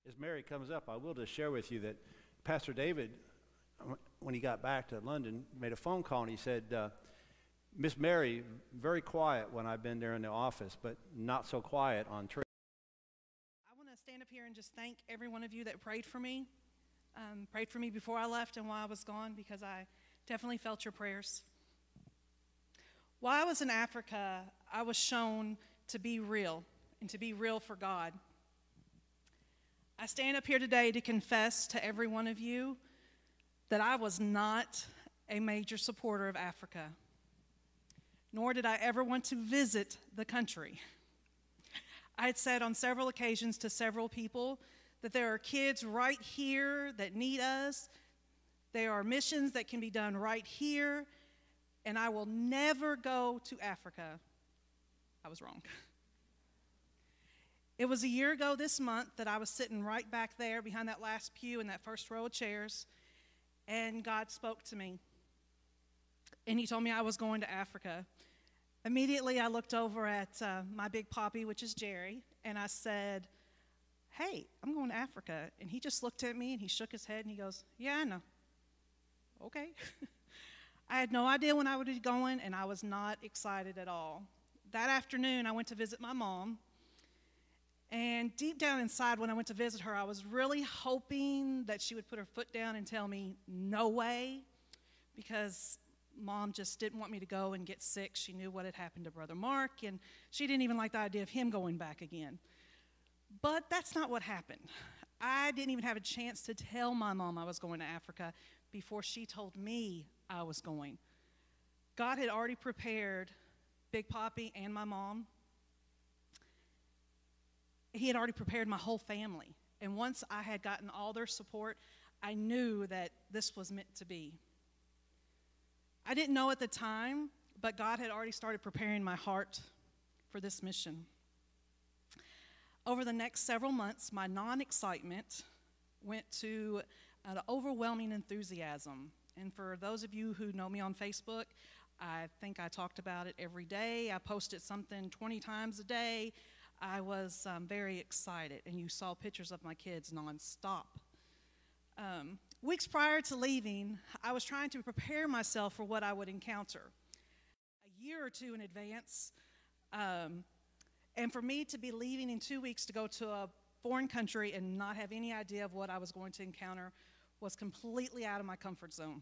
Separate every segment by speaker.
Speaker 1: As Mary comes up, I will just share with you that Pastor David, when he got back to London, made a phone call and he said, Miss Mary, very quiet when I've been there in the office, but not so quiet on trip.
Speaker 2: I want to stand up here and just thank every one of you that prayed for me before I left and while I was gone, because I definitely felt your prayers. While I was in Africa, I was shown to be real and to be real for God. I stand up here today to confess to every one of you that I was not a major supporter of Africa, nor did I ever want to visit the country. I had said on several occasions to several people that there are kids right here that need us. There are missions that can be done right here, and I will never go to Africa. I was wrong. It was a year ago this month that I was sitting right back there behind that last pew in that first row of chairs, and God spoke to me. And he told me I was going to Africa. Immediately, I looked over at my big poppy, which is Jerry, and I said, hey, I'm going to Africa. And he just looked at me, and he shook his head, and he goes, yeah, I know. Okay. I had no idea when I would be going, and I was not excited at all. That afternoon, I went to visit my mom. And deep down inside, when I went to visit her, I was really hoping that she would put her foot down and tell me, no way, because Mom just didn't want me to go and get sick. She knew what had happened to Brother Mark, and she didn't even like the idea of him going back again. But that's not what happened. I didn't even have a chance to tell my mom I was going to Africa before she told me I was going. God had already prepared Big Poppy and my mom. He had already prepared my whole family. And once I had gotten all their support, I knew that this was meant to be. I didn't know at the time, but God had already started preparing my heart for this mission. Over the next several months, my non-excitement went to an overwhelming enthusiasm. And for those of you who know me on Facebook, I think I talked about it every day. I posted something 20 times a day. I was very excited, and you saw pictures of my kids nonstop. Weeks prior to leaving, I was trying to prepare myself for what I would encounter a year or two in advance. And for me to be leaving in 2 weeks to go to a foreign country and not have any idea of what I was going to encounter was completely out of my comfort zone.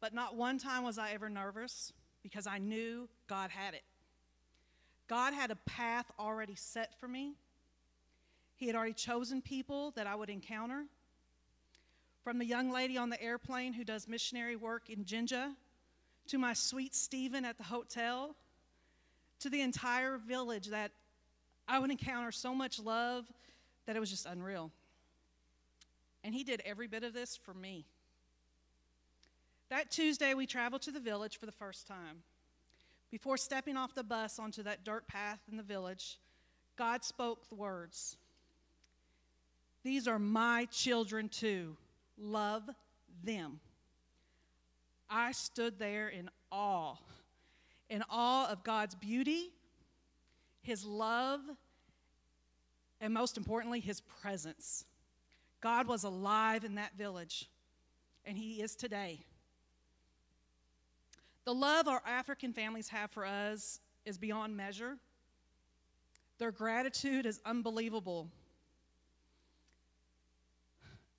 Speaker 2: But not one time was I ever nervous, because I knew God had it. God had a path already set for me. He had already chosen people that I would encounter. From the young lady on the airplane who does missionary work in Jinja, to my sweet Stephen at the hotel, to the entire village, that I would encounter so much love that it was just unreal. And he did every bit of this for me. That Tuesday, we traveled to the village for the first time. Before stepping off the bus onto that dirt path in the village, God spoke the words, "These are my children too. Love them." I stood there in awe of God's beauty, his love, and most importantly, his presence. God was alive in that village, and he is today. The love our African families have for us is beyond measure. Their gratitude is unbelievable.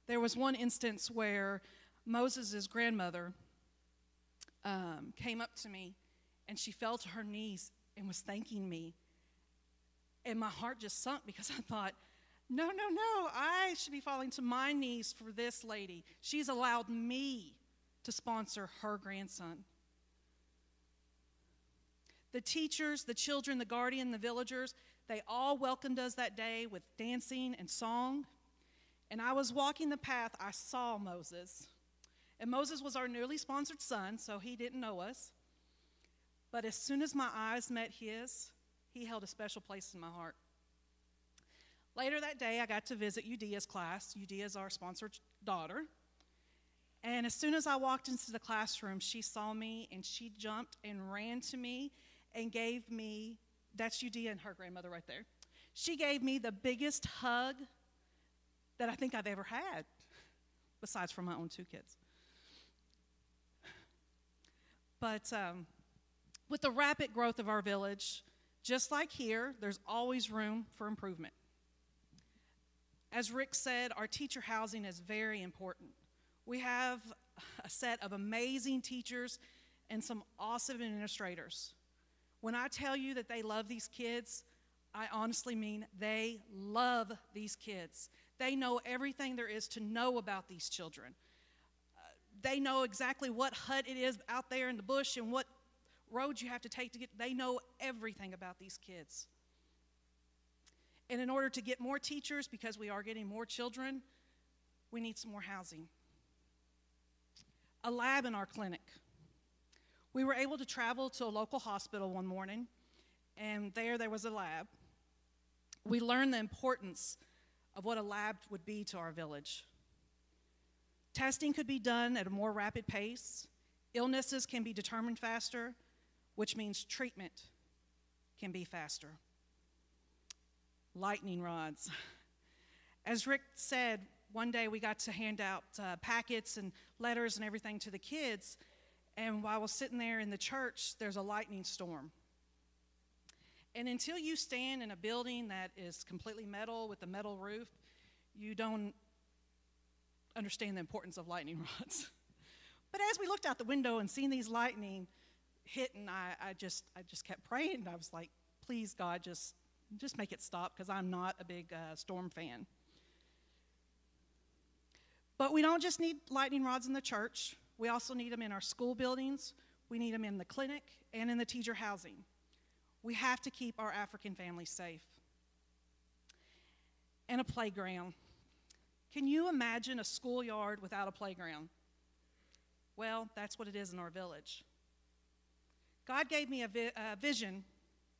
Speaker 2: There was one instance where Moses' grandmother came up to me, and she fell to her knees and was thanking me. And my heart just sunk, because I thought, no, I should be falling to my knees for this lady. She's allowed me to sponsor her grandson. The teachers, the children, the guardian, the villagers, they all welcomed us that day with dancing and song. And I was walking the path, I saw Moses. And Moses was our newly sponsored son, so he didn't know us. But as soon as my eyes met his, he held a special place in my heart. Later that day, I got to visit Udia's class. Udia is our sponsored daughter. And as soon as I walked into the classroom, she saw me, and she jumped and ran to me and gave me, that's Udia and her grandmother right there. She gave me the biggest hug that I think I've ever had, besides from my own 2 kids. But with the rapid growth of our village, just like here, there's always room for improvement. As Rick said, our teacher housing is very important. We have a set of amazing teachers and some awesome administrators. When I tell you that they love these kids, I honestly mean they love these kids. They know everything there is to know about these children. They know exactly what hut it is out there in the bush and what roads you have to take to get. They know everything about these kids. And in order to get more teachers, because we are getting more children, we need some more housing. A lab in our clinic. We were able to travel to a local hospital one morning, and there was a lab. We learned the importance of what a lab would be to our village. Testing could be done at a more rapid pace. Illnesses can be determined faster, which means treatment can be faster. Lightning rods. As Rick said, one day we got to hand out packets and letters and everything to the kids, and while I was sitting there in the church, there's a lightning storm. And until you stand in a building that is completely metal with a metal roof, you don't understand the importance of lightning rods. But as we looked out the window and seen these lightning hit, and I just kept praying, and I was like, please, God, just make it stop, because I'm not a big storm fan. But we don't just need lightning rods in the church. We also need them in our school buildings. We need them in the clinic and in the teacher housing. We have to keep our African families safe. And a playground. Can you imagine a schoolyard without a playground? Well, that's what it is in our village. God gave me a vision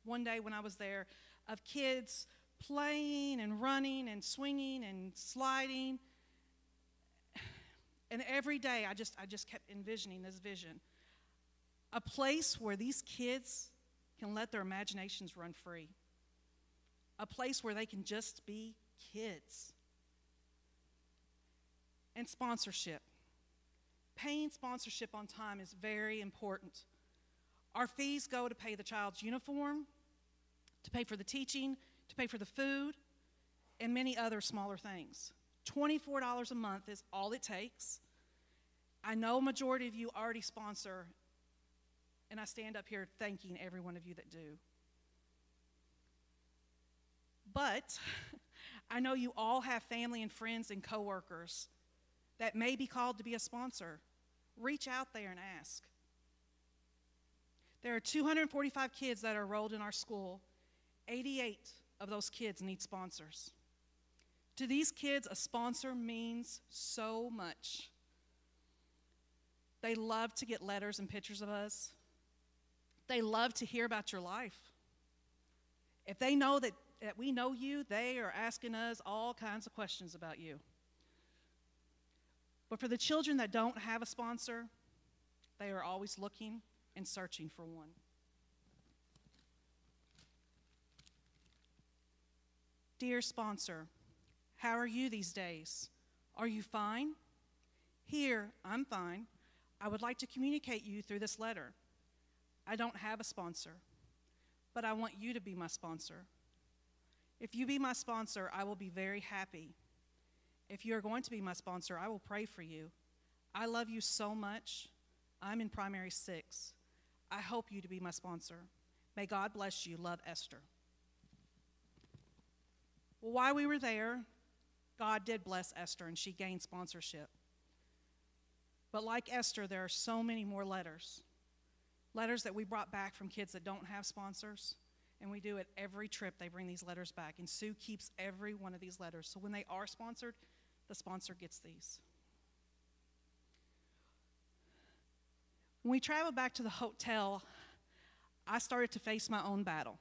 Speaker 2: one day when I was there of kids playing and running and swinging and sliding. And every day I just kept envisioning this vision. A place where these kids can let their imaginations run free. A place where they can just be kids. And sponsorship. Paying sponsorship on time is very important. Our fees go to pay the child's uniform, to pay for the teaching, to pay for the food, and many other smaller things. $24 a month is all it takes. I know a majority of you already sponsor, and I stand up here thanking every one of you that do. But I know you all have family and friends and coworkers that may be called to be a sponsor. Reach out there and ask. There are 245 kids that are enrolled in our school. 88 of those kids need sponsors. To these kids, a sponsor means so much. They love to get letters and pictures of us. They love to hear about your life. If they know that we know you, they are asking us all kinds of questions about you. But for the children that don't have a sponsor, they are always looking and searching for one. Dear sponsor, how are you these days? Are you fine? Here, I'm fine. I would like to communicate you through this letter. I don't have a sponsor, but I want you to be my sponsor. If you be my sponsor, I will be very happy. If you are going to be my sponsor, I will pray for you. I love you so much. I'm in primary 6. I hope you to be my sponsor. May God bless you. Love, Esther. Well, while we were there, God did bless Esther, and she gained sponsorship. But like Esther, there are so many more letters. Letters that we brought back from kids that don't have sponsors. And we do it every trip. They bring these letters back. And Sue keeps every one of these letters. So when they are sponsored, the sponsor gets these. When we traveled back to the hotel, I started to face my own battle.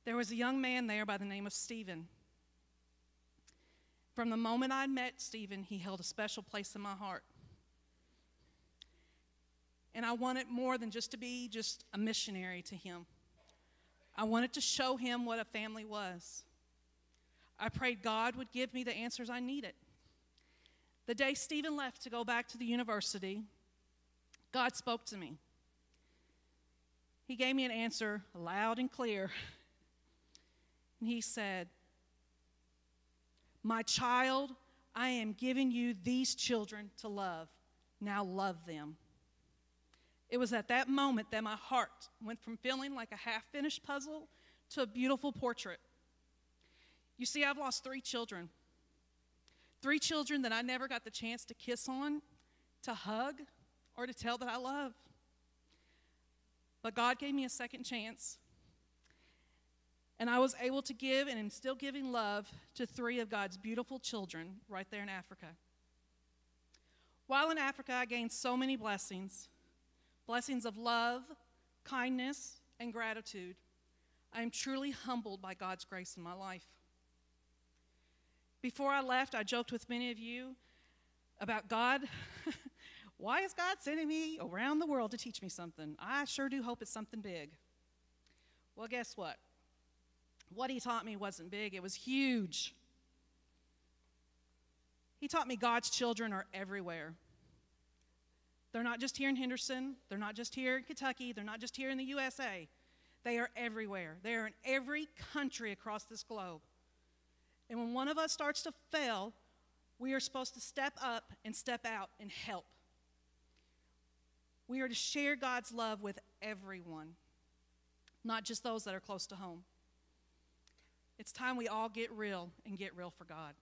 Speaker 2: There was a young man there by the name of Stephen. From the moment I met Stephen, he held a special place in my heart. And I wanted more than just to be just a missionary to him. I wanted to show him what a family was. I prayed God would give me the answers I needed. The day Stephen left to go back to the university, God spoke to me. He gave me an answer loud and clear. And he said, "My child, I am giving you these children to love. Now love them." It was at that moment that my heart went from feeling like a half-finished puzzle to a beautiful portrait. You see, I've lost 3 children. 3 children that I never got the chance to kiss on, to hug, or to tell that I love. But God gave me a second chance. And I was able to give and am still giving love to 3 of God's beautiful children right there in Africa. While in Africa, I gained so many blessings. Blessings of love, kindness, and gratitude. I am truly humbled by God's grace in my life. Before I left, I joked with many of you about God. Why is God sending me around the world to teach me something? I sure do hope it's something big. Well, guess what? What he taught me wasn't big, it was huge. He taught me God's children are everywhere. They're not just here in Henderson. They're not just here in Kentucky. They're not just here in the USA. They are everywhere. They are in every country across this globe. And when one of us starts to fail, we are supposed to step up and step out and help. We are to share God's love with everyone, not just those that are close to home. It's time we all get real and get real for God.